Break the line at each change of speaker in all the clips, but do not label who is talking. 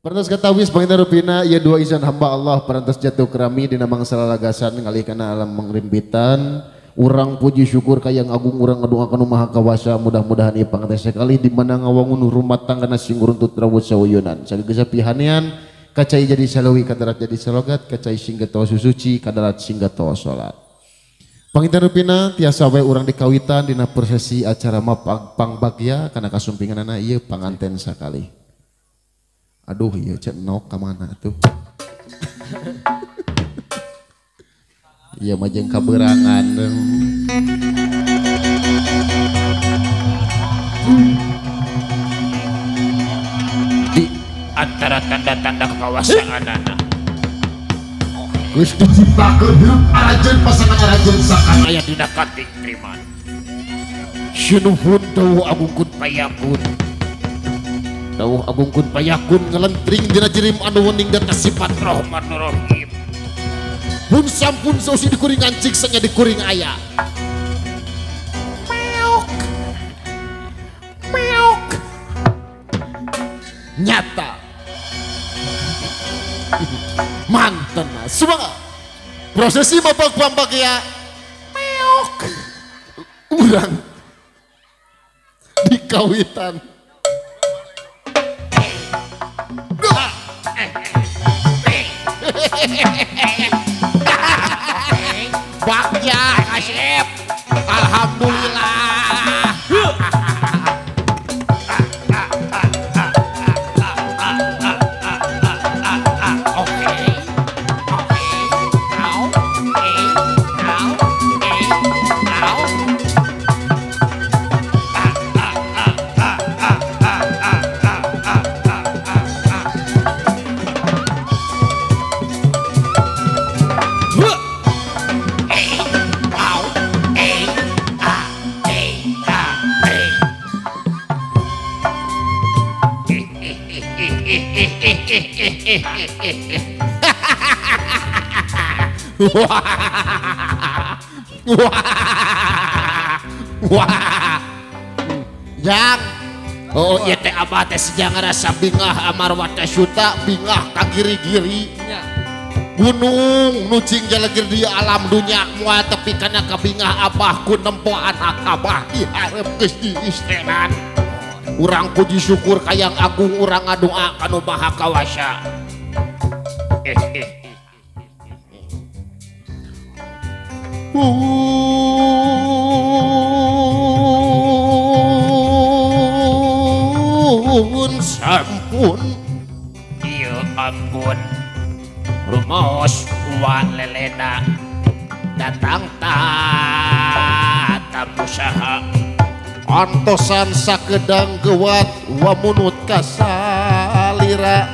Parantos katawis panginten rupina ieu dua izin hamba Allah parantos jatuh kerami dina mangsa lalagasan ngalih kana alam mangrimbitan urang puji syukur ka yang agung urang ngadoakeun maha kawasa mudah-mudahan ieu panganten sekali di mana ngawangun rumah tanggana sing runtut rawuh sawuyunan sagegesa pihanean kacai jadi salawi kadarat jadi salogat kacai singga tawa susuci kadarat singga tawa salat. Panginten rupina tiasa wae urang dikawitan dina prosesi acara pangbagya kana kasumpinganana ieu panganten sakali. Aduh iya cek nok kemana tuh. Iya majeng kaberangan.
Di antara tanda-tanda kekawasaan anak
Gusti ciptakeun hirup arajeun pasangan arajeun sakana
aya dina kating triman syunuhun dawu agungkun payakun
dawuh agungkun payakun ngelentring dina jirim anu wening dan kasifat
rahman rahim
pun sampun sausi dikuring ancik sanya dikuring aya meok meok nyata manten semangat prosesi mabak pambagya meok urang dikawitan
bagja kasep alhamdulillah
yang
oh iya teh abah teh sejang rasa bingah amarwa teh syuta bingah kagiri-giri
gunung nucing jalagir dia
alam dunia mua tepi kana kabingah abah ku nempo anak abah diharap geus diistenan urang puji syukur kayang agung urang ngadoa kanu maha kawasa
sampun
ieu ampun rumos wa lelena datang tamu saha
antosan sakedang gewat wa munut kasalira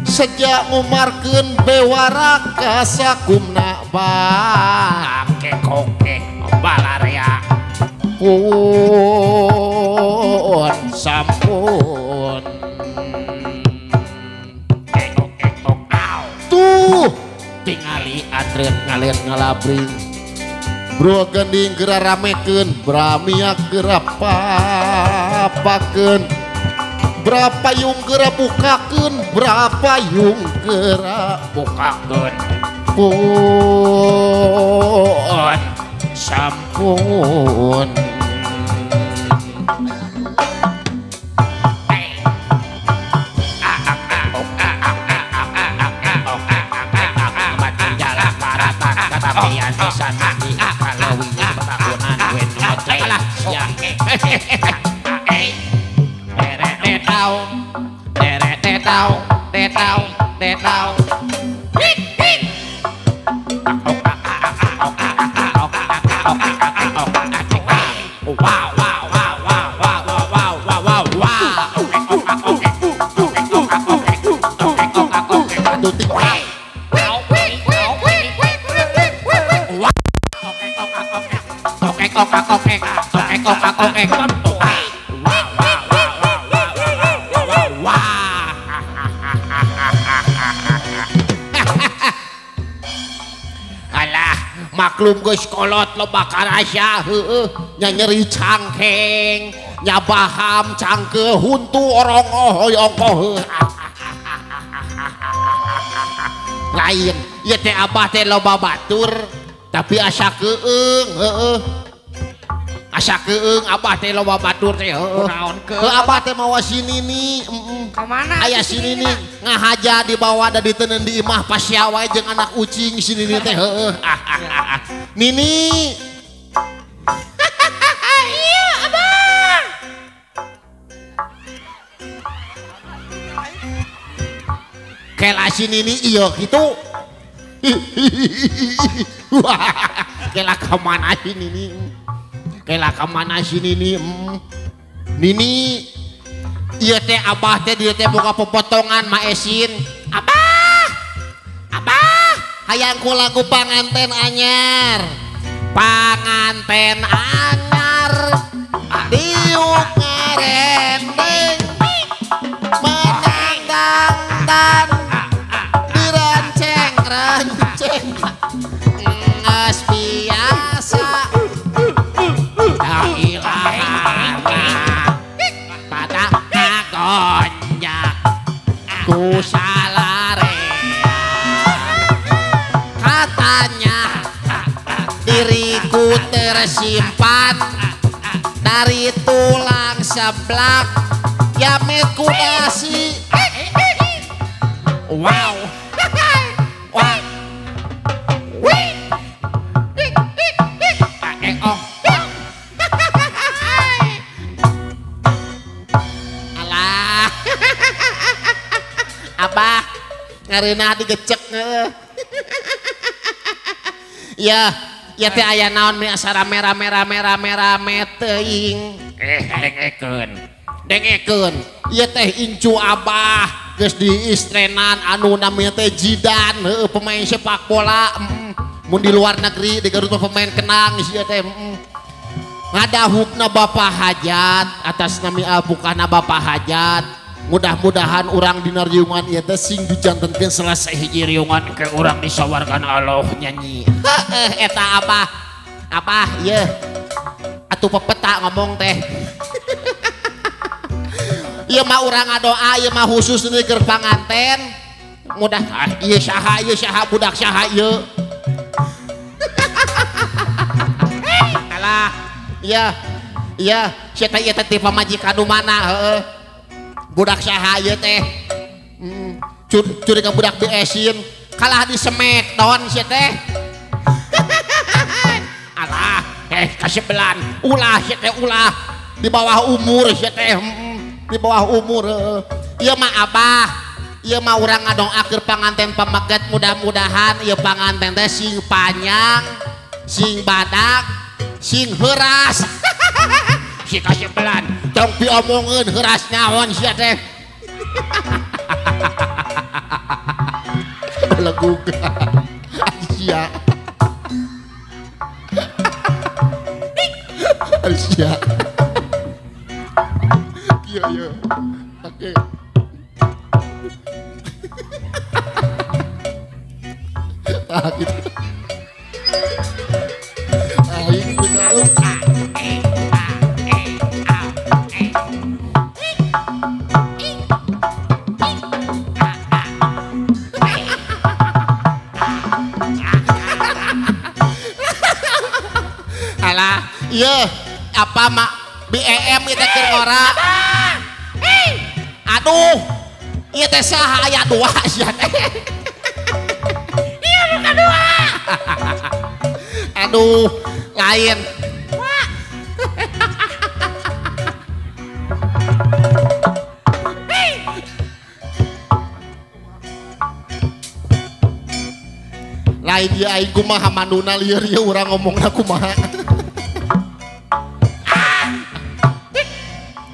sejak ngumarkeun bewara kasakumna
bake koke balarea
pun sampun
kekok
tuh
tingali atreun ngalir ngalabring
bro gending geura ramekeun bramiak geura papakeun berapa yung geura bukakeun berapa yung geura
bukakeun
pun sampun
maklum geus kolot loba karasya heueuh nya nyeri cangkeng nya baham cangkeuh huntu orong ohoy ongkoh lain ieu teh abah teh loba batur tapi asa keung asa keung abah teh loba batur teh
Kunaon keung?
abah teh mawa si Nini
Kemana?
aya si Nini ngahaja di bawah da diteuneun di imah pasya wae jeung anak ucing si Nini teh Nini
Iya abang.
kela si Nini iya gitu kela kemana si Nini kela kemana si Nini Nini iya teh abah teh dia teh boga pepotongan maesin abah abah hayangku lagu panganten anyar panganten anyar diuk ngarendeng menendang dan diranceng ranceng nges biasa la ilaha pada ngagonjak ku salarea katanya diriku tersimpan dari tulang seblak yametku dasi wow wow alah abah ngarina digecek ya ya teh aya naon mi asara merah teuing dengekeun ieu teh incu abah geus diistrenan anu namanya teh Jidan pemain sepak bola mun di luar negeri di Garut pemain kenang ieu teh ngadahukna bapak hajat atas nami abukana bapak hajat mudah-mudahan orang dina riungan ieu teh sing dijantenkeun selesai hiji riungan ke urang disawarkan Allah nyanyi eta abah ieu atuh pepeta ngomong teh ieu mah urang ngadoa ieu mah khusus ini keur panganten mudah ieu saha budak saha ieu alah iya sia teh ieu teh ti pamajikan nu mana heueuh budak saha ieu teh curi ka budak BS-in kalah di Smackdown sia teh alah kasebelan ulah sia teh ulah di bawah umur sia teh di bawah umur ieu mah abah ieu mah urang ngadongakeun panganten pameget mudah-mudahan ieu panganten teh sing panjang sing badak sing heuras si kasebelan tong diomongkeun heuras naon sia teh lagu sia sia iya oke gitu aing bener alah iya apa mak BEM itu keur ngora aduh ieu teh saha aya dua sia teh
Iya bukan dua.
aduh lain lain dia aing kumaha manuna lieur ieu urang ngomongna kumaha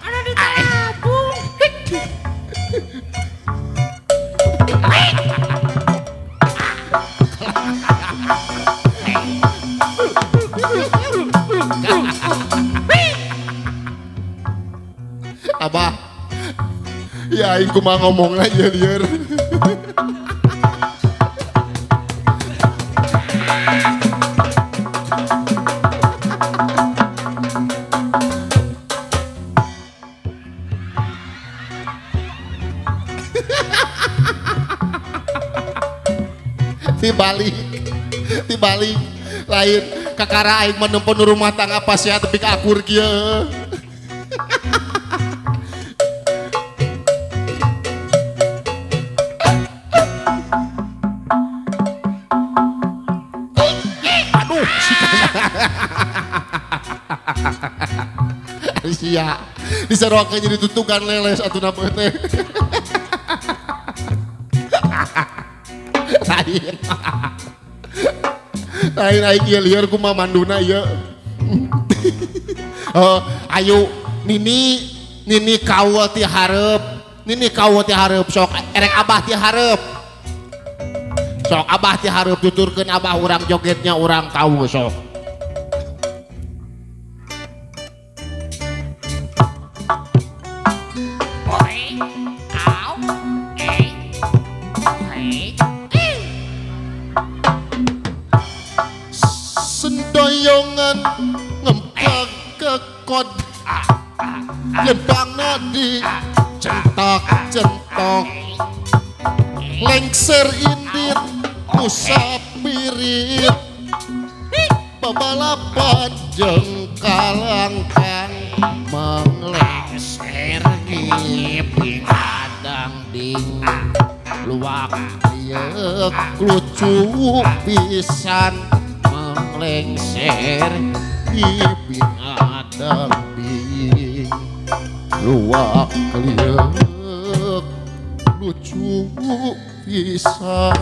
Ada di tabung.
abah ya aing kumaha ngomong aja lieur Tibalik lain kakara aing menempuh rumah tangga pas ya tapi akur kieu. Aduh sia diserokeun jadi tutukan leles atuh nama teh. Lain aing ieu lieur kumaha manduna ieu. Ayo Nini kaul ti hareup. Nini kaul ti hareup sok erek abah ti hareup. Sok abah ti hareup tuturkeun abah urang jogetnya urang tahu sok. Sendoyongan ngempak kekod lembangna di centok lengser indit usap pirit babalapan jeung kalangkang menglengser ngiping adang ding luak liek lucu pisan lengser ibing adang ding luak liek lucu pisan.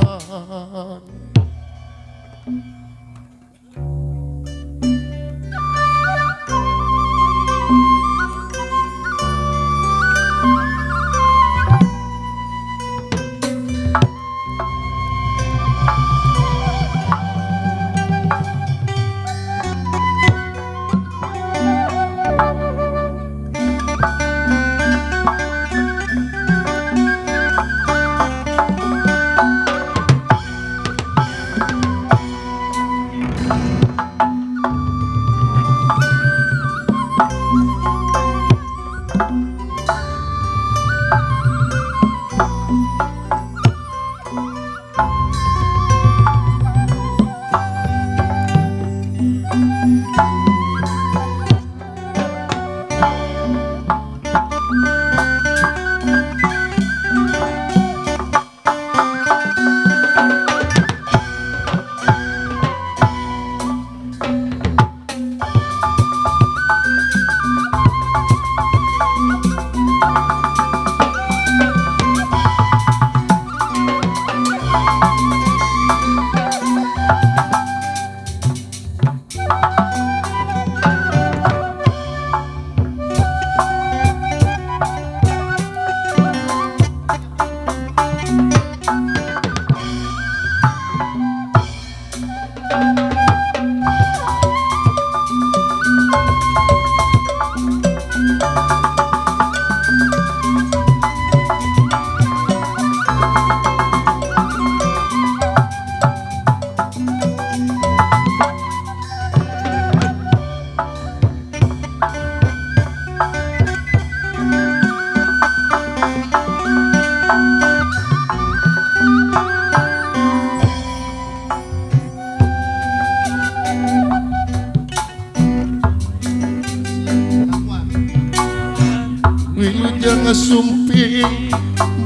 Sumping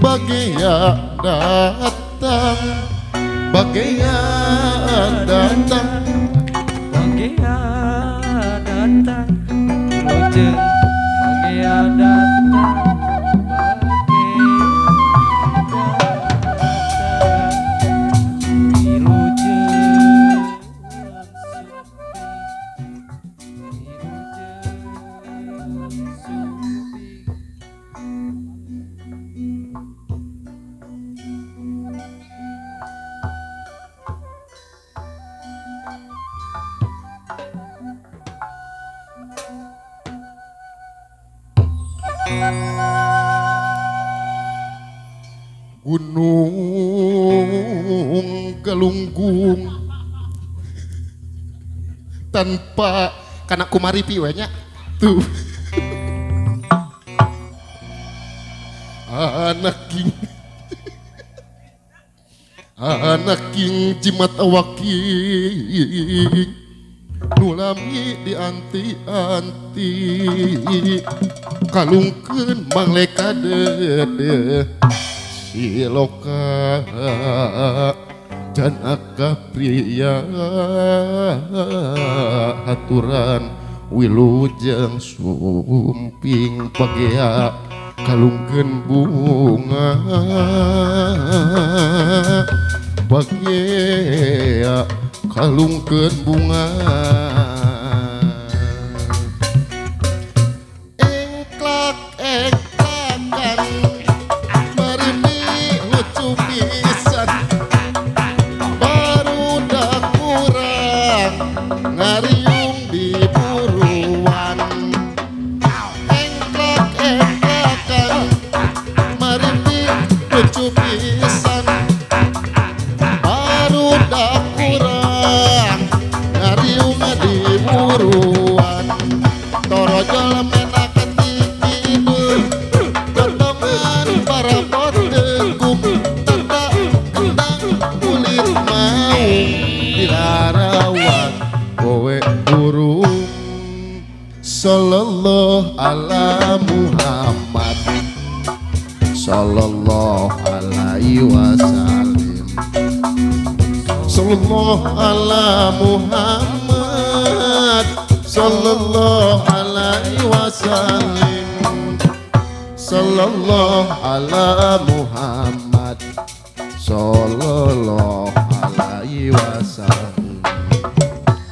bagaya datang bagaya datang
bagaya datang lujeng bagaya datang
Gunung Galunggung tanpa kana kumari piwanya tuh anak king anak king jimat awaking nulami dianti-anti kalungkeun mangleka dede siloka janaka pria haturan wilujeng sumping pagea kalungkeun bunga pagea kalungkeun bunga engklak-engklakan marini lucu pisan barudak kurang ngariung di buruan engklak-engklakan marini lucu pisan barudak kurang ngariung di buruan torojol menak ketikidul gotongan para poteguk tanda kendang kulit mau dilarawat kowe burung sallallahu ala Muhammad sallallahu alaihi wasallam sallallahu ala Muhammad sallallahu alaihi wasallam sallallahu ala Muhammad sallallahu alaihi wasallam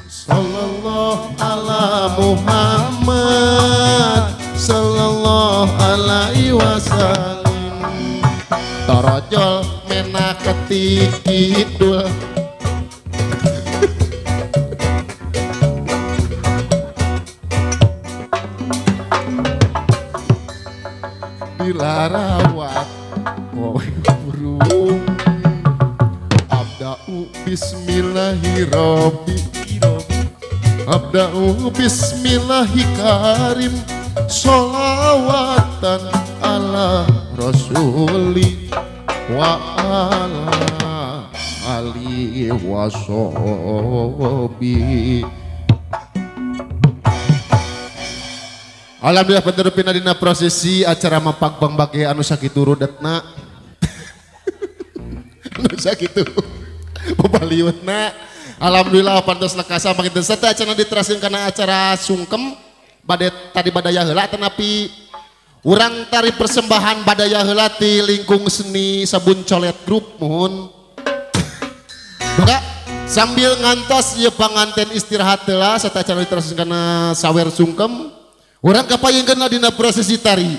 sallallahu ala Muhammad sallallahu alaihi wasallam torojol menak ketikidul dilarawat kowe burung abda'u bismillahirrahmanirrahim abda'u bismillahikarim sholawatan ala rasuli wa ala alihi wa sahbihi. Alhamdulillah penterupina dina prosesi acara mapagbang bage anu sakitu rudetna anu sakitu pabaliutna. Alhamdulillah pantos lekasa makin serta acara diteraskeun kana acara sungkem bade tadi badaya heula tanapi urang tari persembahan badaya heula ti lingkung seni sabun colet grup mohon Bangga sambil ngantos ieu panganten istirahat heula serta acara diteraskeun kana sawer sungkem urang kapayengkeun dina prosesi tari